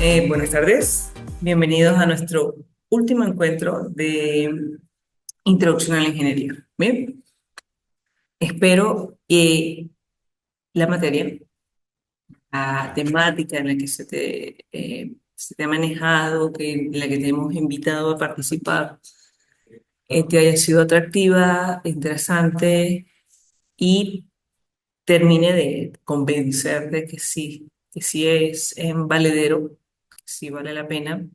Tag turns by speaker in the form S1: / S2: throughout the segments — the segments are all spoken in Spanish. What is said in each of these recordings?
S1: Buenas tardes, bienvenidos a nuestro último encuentro de Introducción a la Ingeniería. Bien, espero que la materia, la temática en la que se te ha manejado, en la que te hemos invitado a participar, te haya sido atractiva, interesante y termine de convencer de que sí es valedero, que sí vale la pena,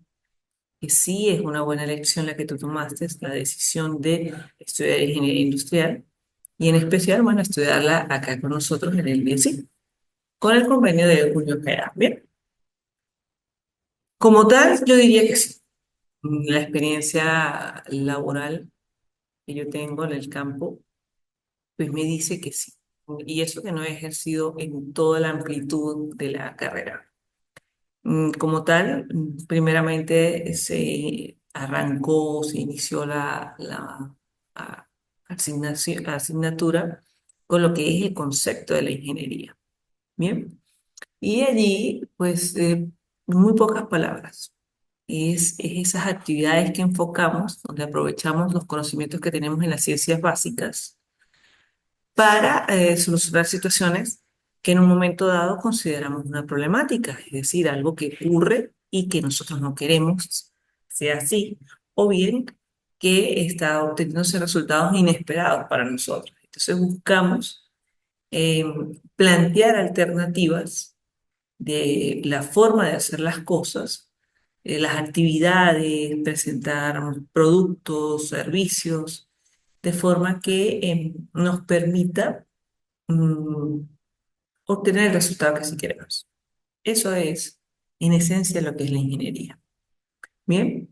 S1: que sí es una buena elección la que tú tomaste, es la decisión de estudiar ingeniería industrial y en especial, bueno, estudiarla acá con nosotros en el BSI, con el convenio de Julio Caram. Bien, como tal, yo diría que sí. La experiencia laboral que yo tengo en el campo, pues me dice que sí. Y eso que no he ejercido en toda la amplitud de la carrera. Como tal, primeramente se arrancó, se inició la asignatura con lo que es el concepto de la ingeniería. Bien, y allí, pues, muy pocas palabras. Es esas actividades que enfocamos, donde aprovechamos los conocimientos que tenemos en las ciencias básicas para solucionar situaciones que en un momento dado consideramos una problemática, es decir, algo que ocurre y que nosotros no queremos sea así, o bien que está obteniéndose resultados inesperados para nosotros. Entonces buscamos eh, plantear alternativas de la forma de hacer las cosas, las actividades, presentar productos, servicios, de forma que nos permita mm, obtener el resultado que sí queremos. Eso es, en esencia, lo que es la ingeniería. Bien,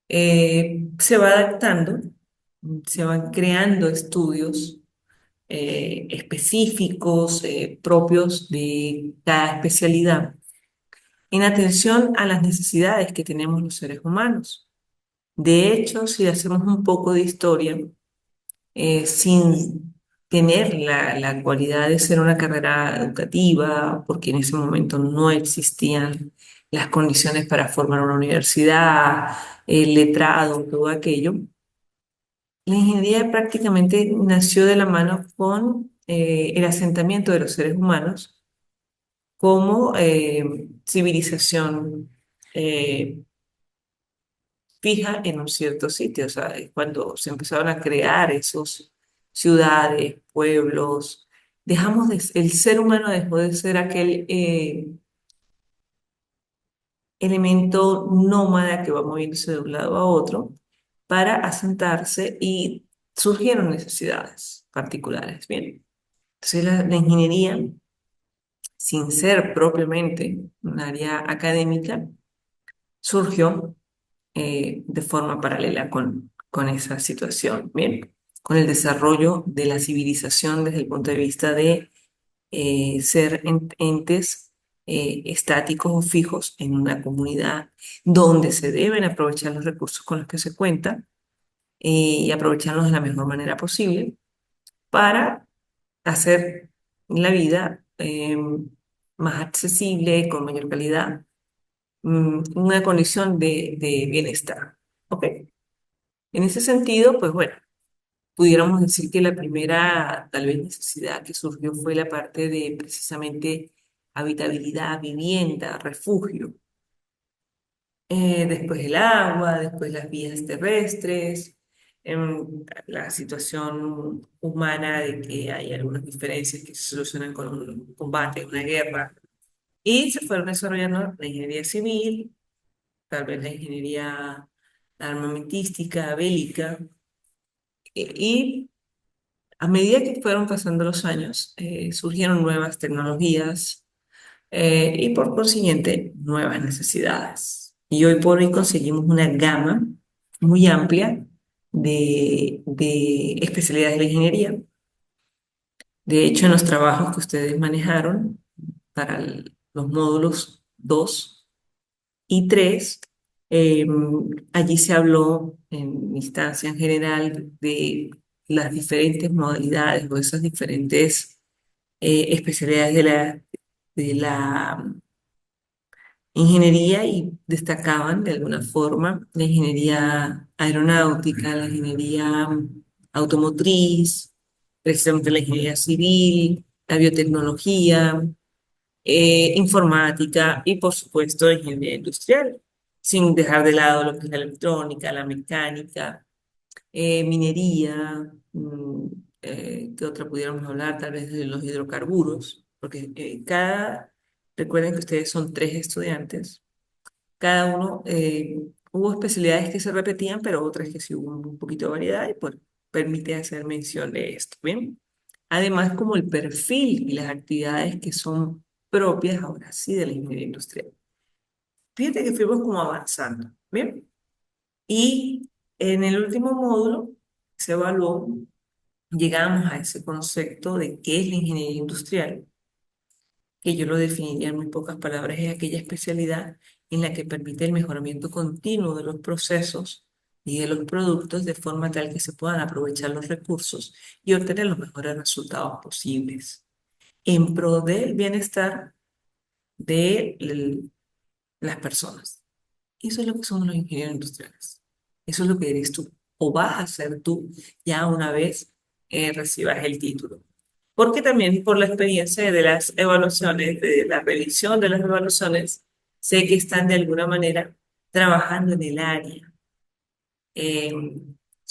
S1: se va adaptando, se van creando estudios específicos, propios de cada especialidad, en atención a las necesidades que tenemos los seres humanos. De hecho, si hacemos un poco de historia, sin tener la cualidad de ser una carrera educativa, porque en ese momento no existían las condiciones para formar una universidad, el letrado, todo aquello. La ingeniería prácticamente nació de la mano con el asentamiento de los seres humanos como civilización eh, fija en un cierto sitio. O sea, es cuando se empezaron a crear esos ciudades, pueblos, el ser humano dejó de ser aquel elemento nómada que va moviéndose de un lado a otro para asentarse y surgieron necesidades particulares. Bien, entonces la ingeniería, sin ser propiamente un área académica, surgió de forma paralela con esa situación, ¿bien? Con el desarrollo de la civilización desde el punto de vista de ser entes estáticos o fijos en una comunidad donde se deben aprovechar los recursos con los que se cuenta y aprovecharlos de la mejor manera posible para hacer la vida más accesible, con mayor calidad, una condición de bienestar. ¿Ok? En ese sentido, pues bueno, pudiéramos decir que la primera tal vez necesidad que surgió fue la parte de precisamente habitabilidad, vivienda, refugio. Después el agua, después las vías terrestres, la situación humana de que hay algunas diferencias que se solucionan con un combate, una guerra. Y se fueron desarrollando la ingeniería civil, tal vez la ingeniería armamentística, bélica, y a medida que fueron pasando los años, surgieron nuevas tecnologías y por consiguiente nuevas necesidades. Y hoy por hoy conseguimos una gama muy amplia de especialidades de la ingeniería. De hecho, en los trabajos que ustedes manejaron para los módulos 2 y 3, eh, allí se habló en instancia en general de las diferentes modalidades o esas diferentes especialidades de la ingeniería y destacaban de alguna forma la ingeniería aeronáutica, la ingeniería automotriz, precisamente la ingeniería civil, la biotecnología, informática y por supuesto ingeniería industrial, sin dejar de lado lo que es la electrónica, la mecánica, minería, ¿qué otra pudiéramos hablar? Tal vez de los hidrocarburos, porque recuerden que ustedes son tres estudiantes, cada uno, hubo especialidades que se repetían, pero otras que sí hubo un poquito de variedad y pues permite hacer mención de esto, ¿bien? Además, como el perfil y las actividades que son propias ahora sí de la ingeniería industrial. Fíjate que fuimos como avanzando, ¿bien? Y en el último módulo se evaluó, llegamos a ese concepto de qué es la ingeniería industrial, que yo lo definiría en muy pocas palabras, es aquella especialidad en la que permite el mejoramiento continuo de los procesos y de los productos de forma tal que se puedan aprovechar los recursos y obtener los mejores resultados posibles en pro del bienestar de las personas. Eso es lo que somos los ingenieros industriales. Eso es lo que eres tú o vas a ser tú ya una vez recibas el título. Porque también por la experiencia de las evaluaciones, de la revisión de las evaluaciones, sé que están de alguna manera trabajando en el área. Eh,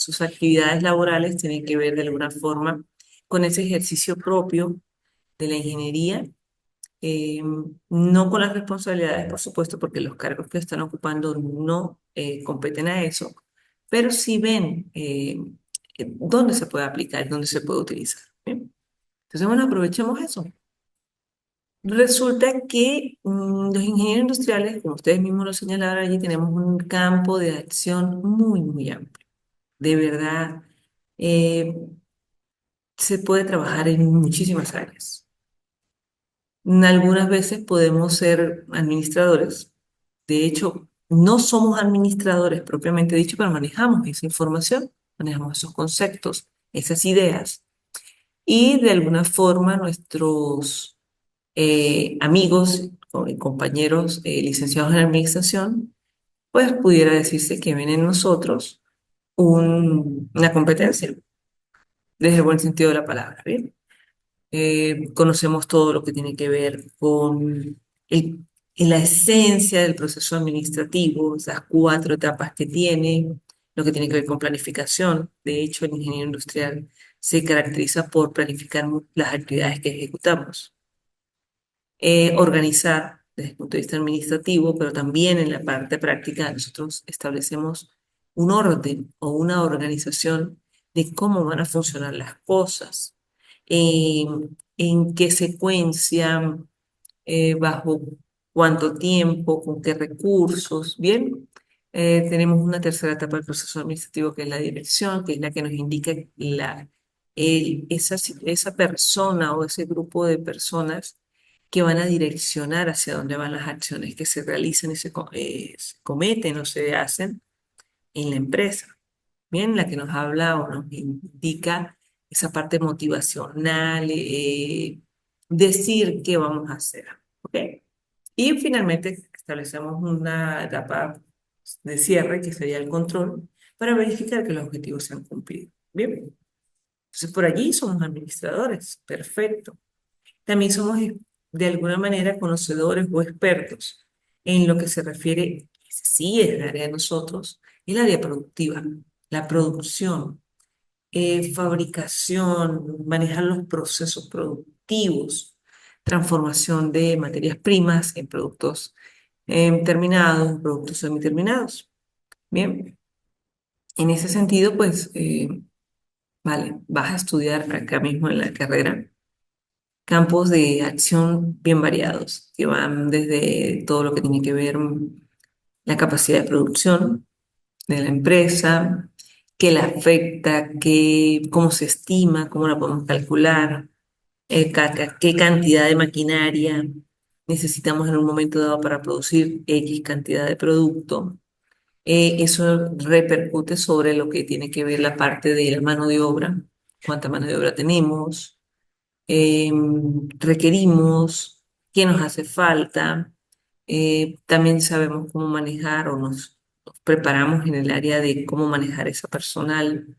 S1: Sus actividades laborales tienen que ver de alguna forma con ese ejercicio propio de la ingeniería, eh, no con las responsabilidades, por supuesto, porque los cargos que están ocupando no competen a eso, pero sí ven dónde se puede aplicar, dónde se puede utilizar. ¿Bien? Entonces, bueno, aprovechemos eso. Resulta que los ingenieros industriales, como ustedes mismos lo señalaron allí, tenemos un campo de acción muy, muy amplio. De verdad, eh, se puede trabajar en muchísimas áreas. Algunas veces podemos ser administradores. De hecho, no somos administradores propiamente dicho, pero manejamos esa información, manejamos esos conceptos, esas ideas. Y de alguna forma nuestros amigos y compañeros licenciados en administración, pues pudiera decirse que ven en nosotros una competencia, desde el buen sentido de la palabra, ¿bien? Conocemos todo lo que tiene que ver con el- la esencia del proceso administrativo, esas cuatro etapas que tiene, lo que tiene que ver con planificación. De hecho, el ingeniero industrial se caracteriza por planificar las actividades que ejecutamos, organizar desde el punto de vista administrativo, pero también en la parte práctica nosotros establecemos un orden o una organización de cómo van a funcionar las cosas, eh, en qué secuencia, bajo cuánto tiempo, con qué recursos. Bien, tenemos una tercera etapa del proceso administrativo que es la dirección, que es la que nos indica esa persona o ese grupo de personas que van a direccionar hacia dónde van las acciones que se realizan y se cometen o se hacen en la empresa. Bien, la que nos habla o nos indica esa parte motivacional, decir qué vamos a hacer. ¿Ok? Y finalmente establecemos una etapa de cierre, que sería el control, para verificar que los objetivos se han cumplido. Bien, entonces por allí somos administradores, perfecto. También somos de alguna manera conocedores o expertos en lo que se refiere, que sí es el área de nosotros, el área productiva, la producción, fabricación, manejar los procesos productivos, transformación de materias primas en productos terminados, productos semiterminados. Bien, en ese sentido, pues, vale, vas a estudiar acá mismo en la carrera campos de acción bien variados, que van desde todo lo que tiene que ver la capacidad de producción de la empresa, qué la afecta, cómo se estima, cómo la podemos calcular, qué cantidad de maquinaria necesitamos en un momento dado para producir X cantidad de producto. Eso repercute sobre lo que tiene que ver la parte de la mano de obra, cuánta mano de obra tenemos, requerimos, qué nos hace falta, También sabemos cómo manejar o nos preparamos en el área de cómo manejar esa personal,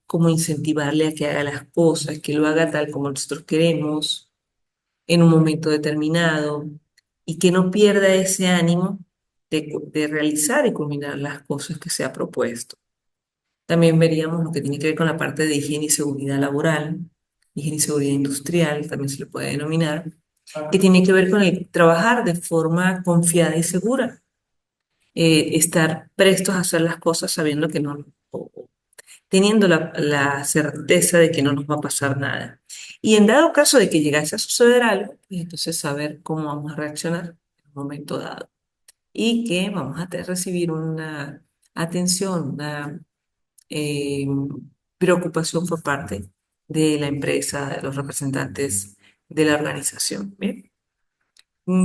S1: cómo incentivarle a que haga las cosas, que lo haga tal como nosotros queremos en un momento determinado y que no pierda ese ánimo de realizar y culminar las cosas que se ha propuesto. También veríamos lo que tiene que ver con la parte de higiene y seguridad laboral, higiene y seguridad industrial, también se le puede denominar, que tiene que ver con el trabajar de forma confiada y segura, estar prestos a hacer las cosas sabiendo que no, o teniendo la certeza de que no nos va a pasar nada. Y en dado caso de que llegase a suceder algo, pues entonces saber cómo vamos a reaccionar en un momento dado y que vamos a recibir una atención, una eh, preocupación por parte de la empresa, de los representantes de la organización. ¿Bien?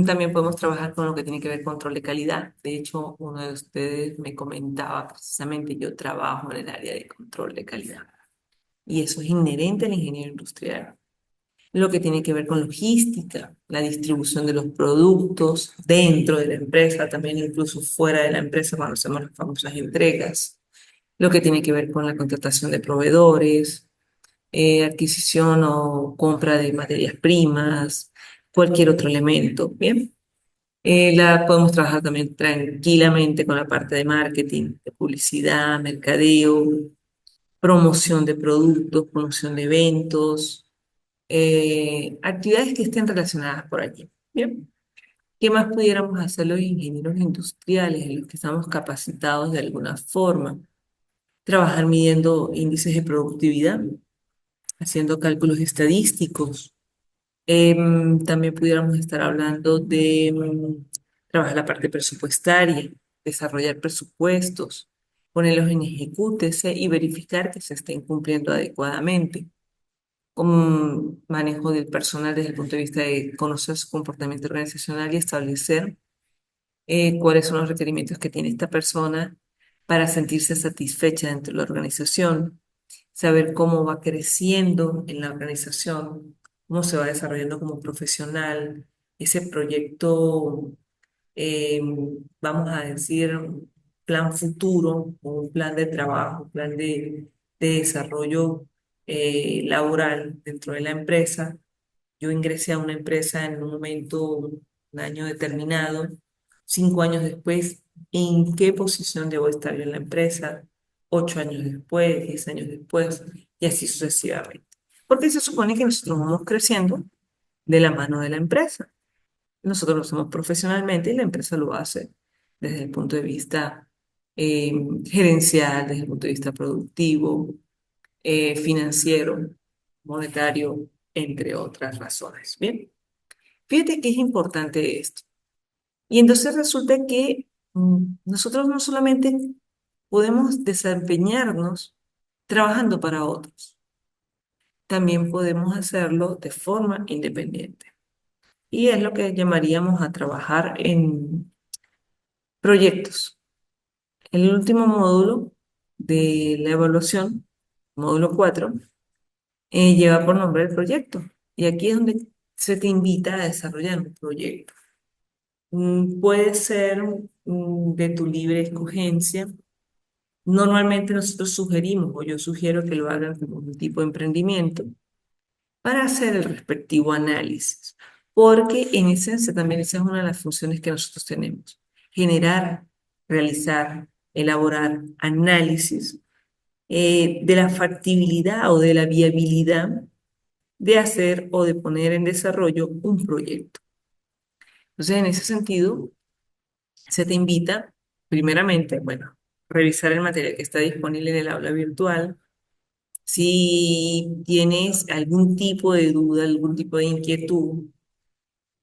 S1: También podemos trabajar con lo que tiene que ver control de calidad. De hecho, uno de ustedes me comentaba precisamente, yo trabajo en el área de control de calidad y eso es inherente al ingeniero industrial. Lo que tiene que ver con logística, la distribución de los productos dentro de la empresa, también incluso fuera de la empresa cuando hacemos las famosas entregas. Lo que tiene que ver con la contratación de proveedores, adquisición o compra de materias primas, cualquier otro elemento. Bien. La podemos trabajar también tranquilamente con la parte de marketing, de publicidad, mercadeo, promoción de productos, promoción de eventos, actividades que estén relacionadas por allí. Bien. ¿Qué más pudiéramos hacer los ingenieros industriales en los que estamos capacitados de alguna forma? Trabajar midiendo índices de productividad, haciendo cálculos estadísticos. También pudiéramos estar hablando de trabajar la parte presupuestaria, desarrollar presupuestos, ponerlos en ejecútese y verificar que se estén cumpliendo adecuadamente. Con manejo del personal desde el punto de vista de conocer su comportamiento organizacional y establecer cuáles son los requerimientos que tiene esta persona para sentirse satisfecha dentro de la organización, saber cómo va creciendo en la organización, cómo se va desarrollando como profesional, ese proyecto, eh, vamos a decir, plan futuro, o un plan de trabajo, un plan de desarrollo laboral dentro de la empresa. Yo ingresé a una empresa en un momento, un año determinado, 5 años después, ¿en qué posición debo estar yo en la empresa? 8 años después, 10 años después, y así sucesivamente. Porque se supone que nosotros vamos creciendo de la mano de la empresa. Nosotros lo hacemos profesionalmente y la empresa lo hace desde el punto de vista eh, gerencial, desde el punto de vista productivo, financiero, monetario, entre otras razones. Bien, fíjate que es importante esto. Y entonces resulta que nosotros no solamente podemos desempeñarnos trabajando para otros, también podemos hacerlo de forma independiente. Y es lo que llamaríamos a trabajar en proyectos. El último módulo de la evaluación, módulo 4, lleva por nombre el proyecto. Y aquí es donde se te invita a desarrollar un proyecto. Puede ser de tu libre escogencia. Normalmente nosotros sugerimos, o yo sugiero que lo hagan como un tipo de emprendimiento para hacer el respectivo análisis, porque en esencia también esa es una de las funciones que nosotros tenemos, generar, realizar, elaborar análisis de la factibilidad o de la viabilidad de hacer o de poner en desarrollo un proyecto. Entonces, en ese sentido, se te invita, primeramente, bueno, revisar el material que está disponible en el aula virtual. Si tienes algún tipo de duda, algún tipo de inquietud,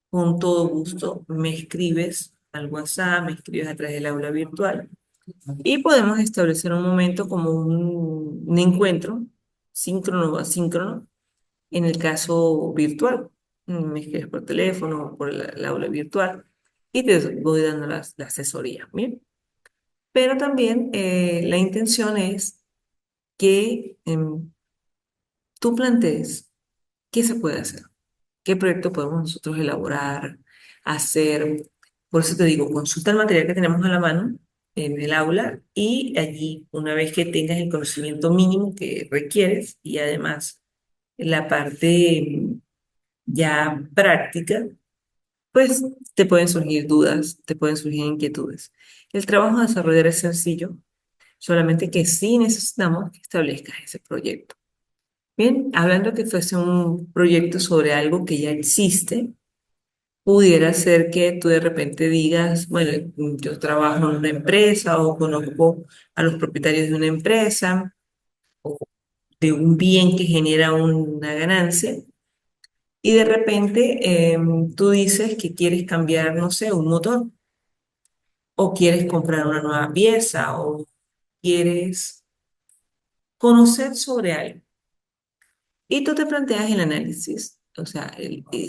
S1: con todo gusto me escribes al WhatsApp, me escribes a través del aula virtual y podemos establecer un momento como un encuentro síncrono o asíncrono en el caso virtual. Me escribes por teléfono o por el aula virtual y te voy dando la asesoría. Bien. Pero también la intención es que tú plantees qué se puede hacer. qué proyecto podemos nosotros elaborar, hacer. Por eso te digo, consulta el material que tenemos a la mano en el aula y allí, una vez que tengas el conocimiento mínimo que requieres y además la parte ya práctica, pues te pueden surgir dudas, te pueden surgir inquietudes. El trabajo a desarrollar es sencillo, solamente que sí necesitamos que establezcas ese proyecto. Bien, hablando que fuese un proyecto sobre algo que ya existe, pudiera ser que tú de repente digas, bueno, yo trabajo en una empresa o conozco a los propietarios de una empresa o de un bien que genera una ganancia y de repente tú dices que quieres cambiar, no sé, un motor o quieres comprar una nueva pieza o quieres conocer sobre algo. Y tú te planteas el análisis, o sea,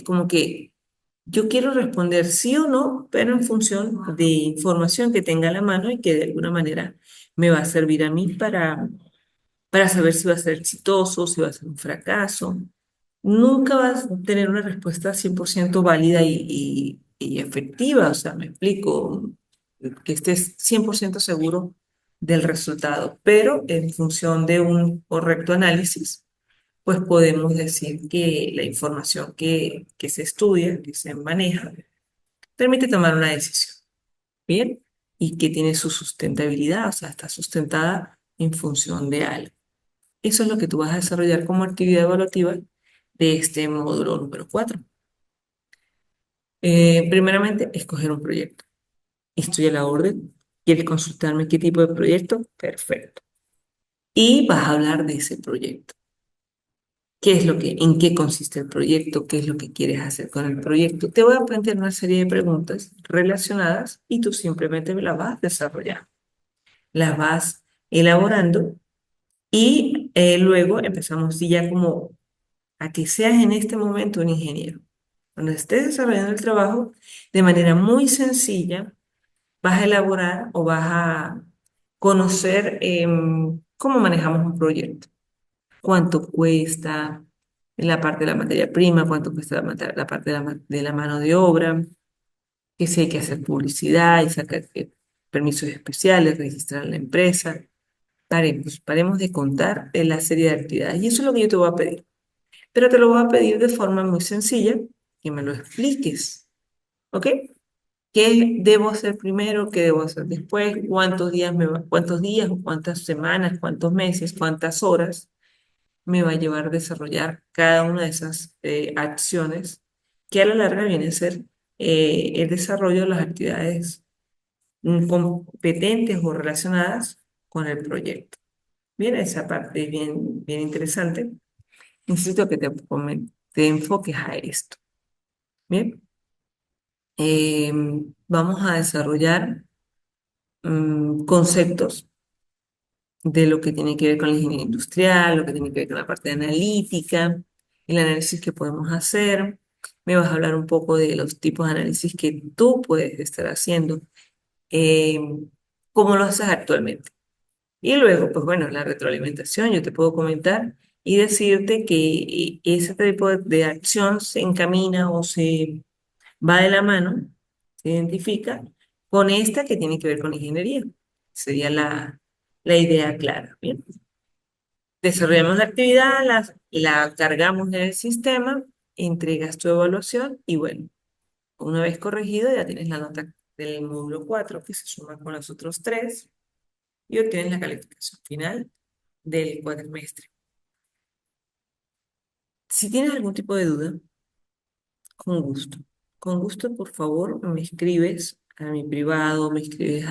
S1: como que yo quiero responder sí o no, pero en función de información que tenga a la mano y que de alguna manera me va a servir a mí para saber si va a ser exitoso, si va a ser un fracaso. Nunca vas a tener una respuesta 100% válida y efectiva, o sea, me explico, que estés 100% seguro del resultado, pero en función de un correcto análisis pues podemos decir que la información que se estudia, que se maneja, permite tomar una decisión, ¿bien? Y que tiene su sustentabilidad, o sea, está sustentada en función de algo. Eso es lo que tú vas a desarrollar como actividad evaluativa de este módulo número 4. Primeramente, escoger un proyecto. Estoy a la orden. ¿Quieres consultarme qué tipo de proyecto? Perfecto. Y vas a hablar de ese proyecto. ¿Qué es lo que, en qué consiste el proyecto? ¿Qué es lo que quieres hacer con el proyecto? Te voy a plantear una serie de preguntas relacionadas y tú simplemente me las vas desarrollando, las vas elaborando y luego empezamos sí, ya como a que seas en este momento un ingeniero. Cuando estés desarrollando el trabajo, de manera muy sencilla, vas a elaborar o vas a conocer cómo manejamos un proyecto, cuánto cuesta la parte de la materia prima, cuánto cuesta la parte de la mano de obra, que si hay que hacer publicidad y sacar permisos especiales, registrar la empresa. Paremos de contar la serie de actividades. Y eso es lo que yo te voy a pedir. Pero te lo voy a pedir de forma muy sencilla, que me lo expliques. ¿Ok? ¿Qué debo hacer primero? ¿Qué debo hacer después? ¿Cuántos días o cuántas semanas, cuántos meses, cuántas horas me va a llevar a desarrollar cada una de esas acciones que a la larga viene a ser el desarrollo de las actividades competentes o relacionadas con el proyecto? Bien, esa parte es bien, bien interesante. Necesito que te enfoques a esto. Bien, vamos a desarrollar conceptos de lo que tiene que ver con la ingeniería industrial, lo que tiene que ver con la parte analítica, el análisis que podemos hacer. Me vas a hablar un poco de los tipos de análisis que tú puedes estar haciendo, eh, cómo lo haces actualmente. Y luego, pues bueno, la retroalimentación, yo te puedo comentar y decirte que ese tipo de acción se encamina o se va de la mano, se identifica con esta que tiene que ver con ingeniería. Sería la idea clara. Bien. Desarrollamos la actividad, la cargamos en el sistema, entregas tu evaluación y bueno, una vez corregido ya tienes la nota del módulo 4 que se suma con los otros tres y obtienes la calificación final del cuatrimestre. Si tienes algún tipo de duda, con gusto. Con gusto, por favor, me escribes a mi privado, me escribes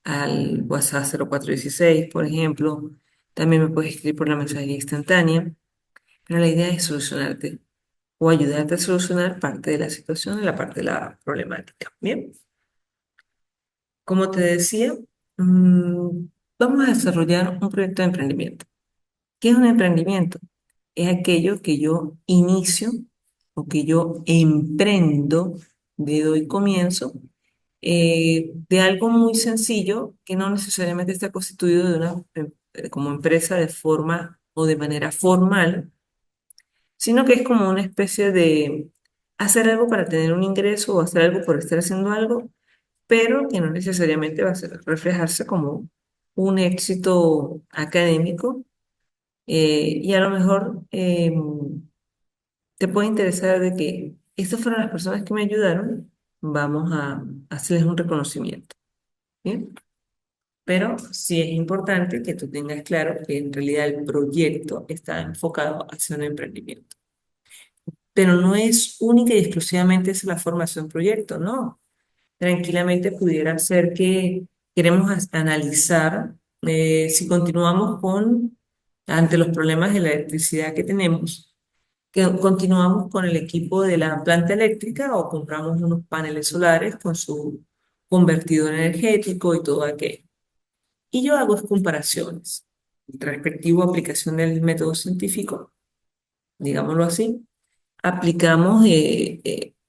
S1: al WhatsApp 0416, por ejemplo. También me puedes escribir por la mensajería instantánea. Pero la idea es solucionarte o ayudarte a solucionar parte de la situación, la parte de la problemática. Bien, como te decía, mm, vamos a desarrollar un proyecto de emprendimiento. ¿Qué es un emprendimiento? Es aquello que yo inicio o que yo emprendo, le doy comienzo de algo muy sencillo que no necesariamente está constituido de como empresa de forma o de manera formal, sino que es como una especie de hacer algo para tener un ingreso o hacer algo por estar haciendo algo, pero que no necesariamente va a reflejarse como un éxito académico. Y a lo mejor te puede interesar de que estas fueron las personas que me ayudaron, vamos a hacerles un reconocimiento, ¿bien? Pero sí es importante que tú tengas claro que en realidad el proyecto está enfocado hacia un emprendimiento. Pero no es única y exclusivamente esa la formación proyecto, no. Tranquilamente pudiera ser que queremos analizar si continuamos ante los problemas de la electricidad que tenemos, que continuamos con el equipo de la planta eléctrica o compramos unos paneles solares con su convertidor energético y todo aquello. Y yo hago comparaciones respectivo a aplicación del método científico, digámoslo así. Aplicamos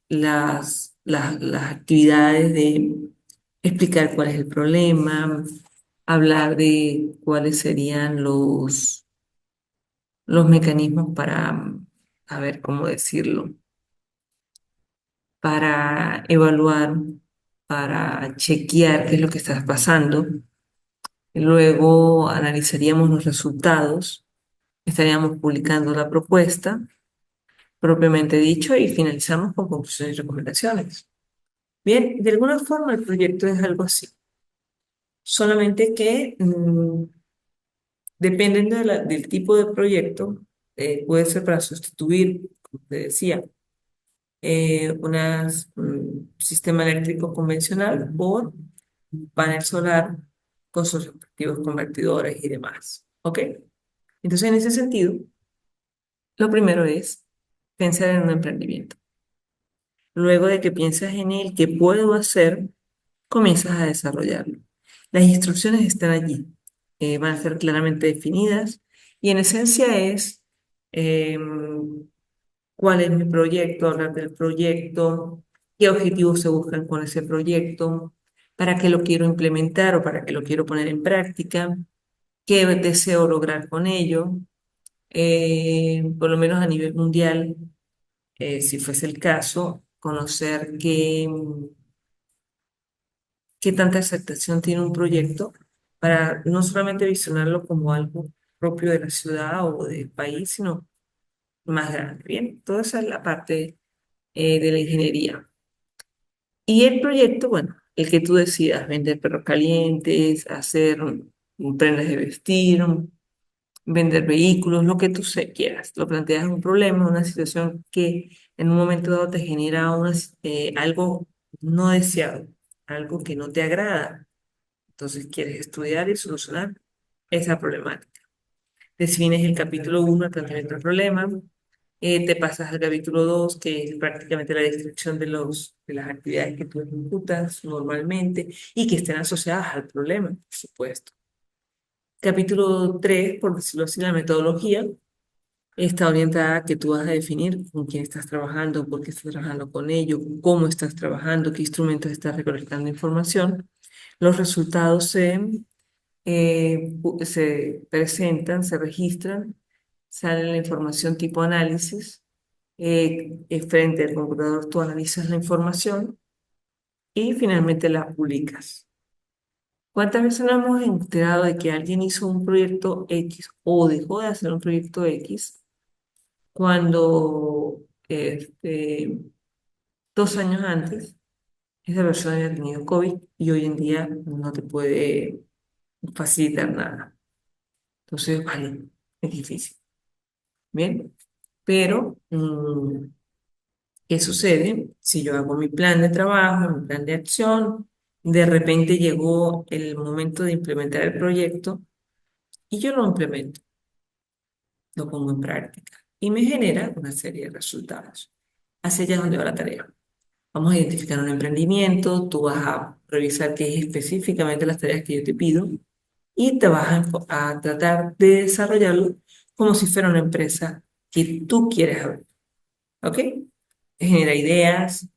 S1: las actividades de explicar cuál es el problema, hablar de cuáles serían los mecanismos para, a ver, ¿cómo decirlo? Para evaluar, para chequear qué es lo que está pasando. Luego analizaríamos los resultados, estaríamos publicando la propuesta propiamente dicho y finalizamos con conclusiones y recomendaciones. Bien, de alguna forma el proyecto es algo así, solamente que dependiendo del tipo de proyecto, puede ser para sustituir, como te decía, un sistema eléctrico convencional por un panel solar con sus respectivos convertidores y demás. ¿Ok? Entonces, en ese sentido, lo primero es pensar en un emprendimiento. Luego de que piensas en él, ¿qué puedo hacer? Comienzas a desarrollarlo. Las instrucciones están allí, van a ser claramente definidas y en esencia es cuál es mi proyecto, hablar del proyecto, qué objetivos se buscan con ese proyecto, para qué lo quiero implementar o para qué lo quiero poner en práctica, qué deseo lograr con ello, por lo menos a nivel mundial, si fuese el caso, conocer qué tanta aceptación tiene un proyecto para no solamente visionarlo como algo propio de la ciudad o del país, sino más grande. Bien, toda esa es la parte de la ingeniería. Y el proyecto, bueno, el que tú decidas, vender perros calientes, hacer prendas de vestir, vender vehículos, lo que tú quieras. Lo planteas un problema, una situación que en un momento dado te genera algo no deseado, algo que no te agrada. Entonces quieres estudiar y solucionar esa problemática. Defines el capítulo 1, el planteamiento del problema, te pasas al capítulo 2, que es prácticamente la descripción de las actividades que tú ejecutas normalmente y que estén asociadas al problema, por supuesto. Capítulo 3, por decirlo así, la metodología, está orientada a que tú vas a definir con quién estás trabajando, por qué estás trabajando con ello, cómo estás trabajando, qué instrumentos estás recolectando información. Los resultados se presentan, se registran, sale la información tipo análisis. Frente al computador tú analizas la información y finalmente la publicas. ¿Cuántas veces nos hemos enterado de que alguien hizo un proyecto X o dejó de hacer un proyecto X cuando 2 años antes esa persona había tenido COVID y hoy en día no te puede facilitar nada? Entonces, vale, es difícil. Bien, pero ¿qué sucede? Si yo hago mi plan de trabajo, mi plan de acción, de repente llegó el momento de implementar el proyecto y yo lo implemento, lo pongo en práctica y me genera una serie de resultados. Hacia allá es donde va la tarea. Vamos a identificar un emprendimiento, tú vas a revisar qué es específicamente las tareas que yo te pido y te vas a tratar de desarrollarlo como si fuera una empresa que tú quieres abrir. ¿Ok? Genera ideas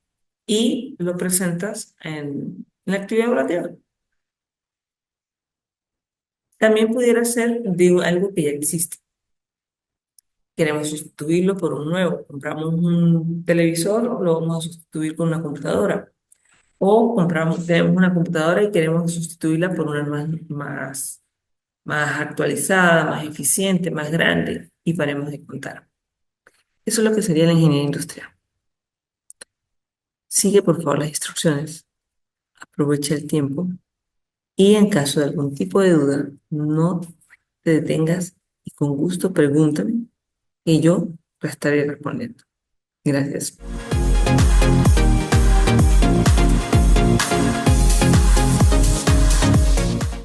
S1: y lo presentas en la actividad evaluativa. También pudiera ser de algo que ya existe. queremos sustituirlo por un nuevo. Compramos un televisor, lo vamos a sustituir con una computadora. O tenemos una computadora y queremos sustituirla por una más actualizada, más eficiente, más grande, y paremos de contar. Eso es lo que sería la ingeniería industrial. Sigue por favor las instrucciones, aprovecha el tiempo y en caso de algún tipo de duda, no te detengas y con gusto pregúntame y yo la estaré respondiendo. Gracias.